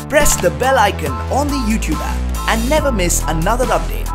Press the bell icon on the YouTube app and never miss another update.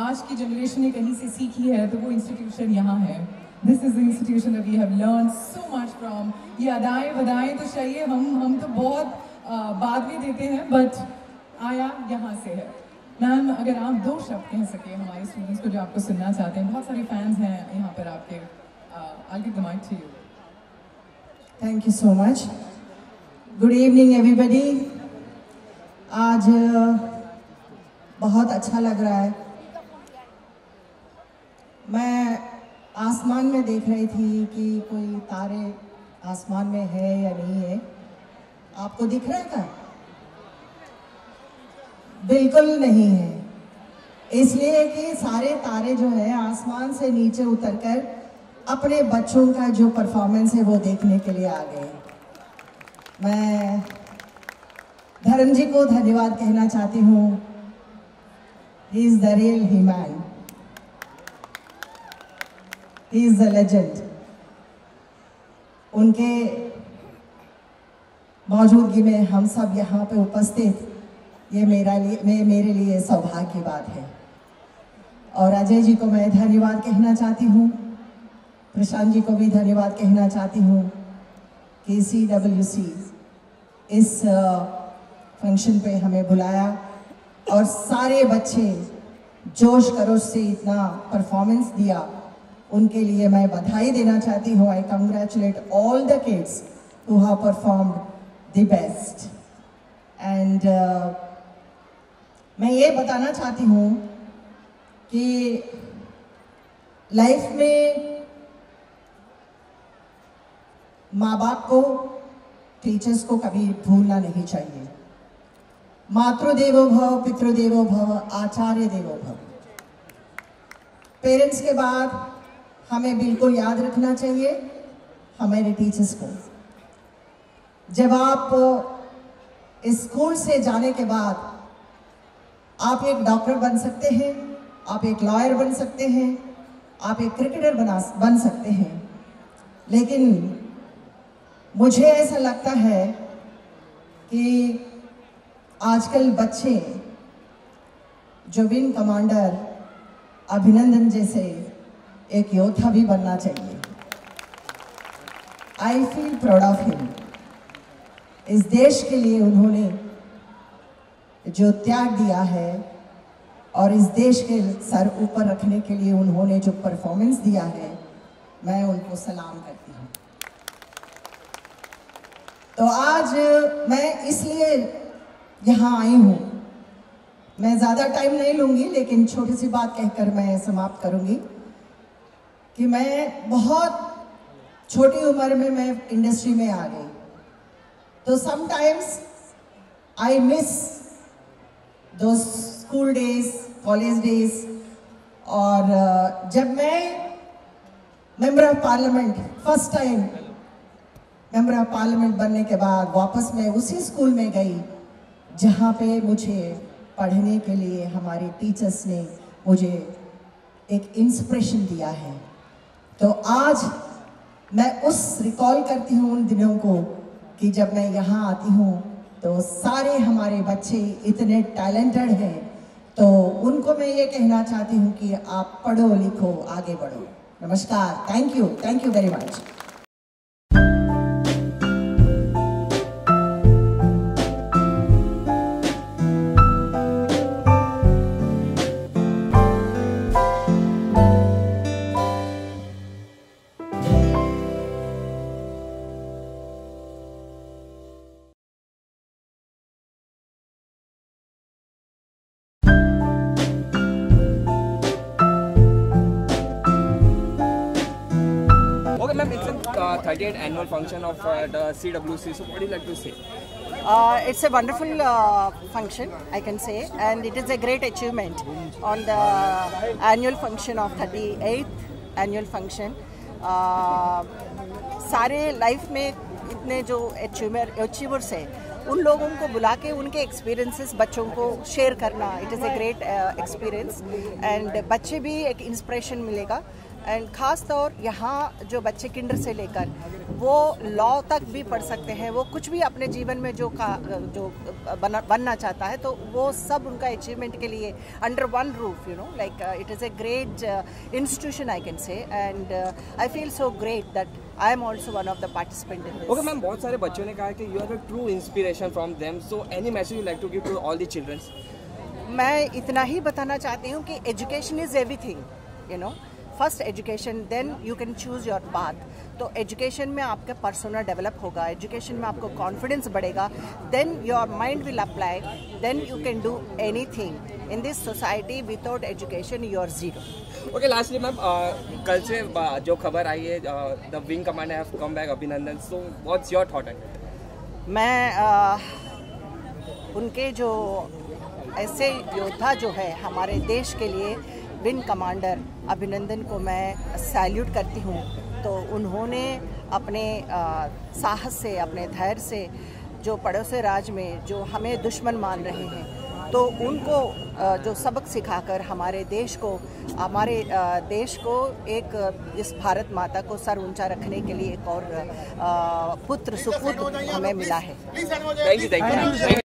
आज की generation ने कहीं से सीखी है तो वो इंस्टीट्यूशन यहाँ है। This is the institution that we have learn so much from. ये अदाएं बधाएं तो चाहिए, हम तो बहुत बाद में देते हैं, बट आया यहाँ से है। मैम, अगर आप दो शब्द कह सके हमारे स्टूडेंट्स को जो आपको सुनना चाहते हैं, बहुत सारे फैंस हैं यहाँ पर आपके। I'll give the mic to you. Thank you so much. Good evening everybody. आज बहुत अच्छा लग रहा है। मैं आसमान में देख रही थी कि कोई तारे आसमान में है या नहीं है। आपको दिख रहा है क्या? बिल्कुल नहीं है, इसलिए कि सारे तारे जो है आसमान से नीचे उतरकर अपने बच्चों का जो परफॉर्मेंस है वो देखने के लिए आ गए। मैं धर्म जी को धन्यवाद कहना चाहती हूँ। He is the real he-man. He is the legend. उनके मौजूदगी में हम सब यहाँ पे उपस्थित, ये मेरे लिए सौभाग्य की बात है। और अजय जी को मैं धन्यवाद कहना चाहती हूँ, प्रशांत जी को भी धन्यवाद कहना चाहती हूँ कि CWC इस फंक्शन पे हमें बुलाया और सारे बच्चे जोश खरोश से इतना परफॉर्मेंस दिया, उनके लिए मैं बधाई देना चाहती हूँ। आई congratulate all the kids who have performed the best. And मैं ये बताना चाहती हूँ कि लाइफ में माँ बाप को, टीचर्स को कभी भूलना नहीं चाहिए। मातृदेवो भव, पितृदेवो भव, आचार्य देवो भव। पेरेंट्स के बाद हमें बिल्कुल याद रखना चाहिए हमारे टीचर्स को। जब आप इस स्कूल से जाने के बाद आप एक डॉक्टर बन सकते हैं, आप एक लॉयर बन सकते हैं, आप एक क्रिकेटर बन सकते हैं, लेकिन मुझे ऐसा लगता है कि आजकल बच्चे जो विंग कमांडर अभिनंदन जैसे एक योद्धा भी बनना चाहिए। I feel proud of him. इस देश के लिए उन्होंने जो त्याग दिया है और इस देश के सर ऊपर रखने के लिए उन्होंने जो परफॉर्मेंस दिया है, मैं उनको सलाम करती हूँ। तो आज मैं इसलिए यहाँ आई हूँ। मैं ज़्यादा टाइम नहीं लूँगी, लेकिन छोटी सी बात कहकर मैं समाप्त करूँगी कि मैं बहुत छोटी उम्र में मैं इंडस्ट्री में आ गई। तो समटाइम्स आई मिस दो स्कूल डेज, कॉलेज डेज। और जब मैं member of parliament first time member of parliament बनने के बाद वापस मैं उसी स्कूल में गई जहाँ पे मुझे पढ़ने के लिए हमारे टीचर्स ने मुझे एक इंस्पिरेशन दिया है। तो आज मैं उस रिकॉल करती हूँ उन दिनों को कि जब मैं यहाँ आती हूँ तो सारे हमारे बच्चे इतने टैलेंटेड हैं, तो उनको मैं ये कहना चाहती हूँ कि आप पढ़ो लिखो आगे बढ़ो। नमस्कार, thank you very much. Ma'am, it's a 38th annual function of the CWC. So, what do you like to say? It's a wonderful function, I can say, and it is a great achievement on the annual function of 38th annual function. सारे life में इतने जो achievers हैं, उन लोगों को बुला के उनके एक्सपीरियंसेस बच्चों को शेयर करना, it is a great experience and बच्चे भी एक इंस्पिरेशन मिलेगा। एंड ख़ास तौर यहाँ जो बच्चे किंडर से लेकर वो लॉ तक भी पढ़ सकते हैं, वो कुछ भी अपने जीवन में जो बनना चाहता है, तो वो सब उनका अचीवमेंट के लिए under one roof, you know, like it is a great institution I can say, and I feel so great that I am also one of the participant in this. Okay ma'am, बहुत सारे बच्चों ने कहा कि you are a true inspiration from them, so any message you like to give to all the childrens? मैं इतना ही बताना चाहती हूँ कि education is everything, you know, first education, then you can choose your path. तो education में आपका पर्सोना डेवलप होगा, एजुकेशन में आपको कॉन्फिडेंस बढ़ेगा, then your mind will apply, then you can do anything in this society. Without education you are zero. Okay, lastly ma'am, कल से जो खबर आई है, the wing commander have come back, Abhinandan, so what's your thought है? मैं उनके जो ऐसे योद्धा जो है हमारे देश के लिए, विंग कमांडर अभिनंदन को मैं सैल्यूट करती हूँ। तो उन्होंने अपने साहस से, अपने धैर्य से, जो पड़ोसी राज में जो हमें दुश्मन मान रहे हैं, तो उनको जो सबक सिखाकर हमारे देश को एक इस भारत माता को सर ऊंचा रखने के लिए एक और पुत्र सुपुत्र हमें मिला है। Thank you.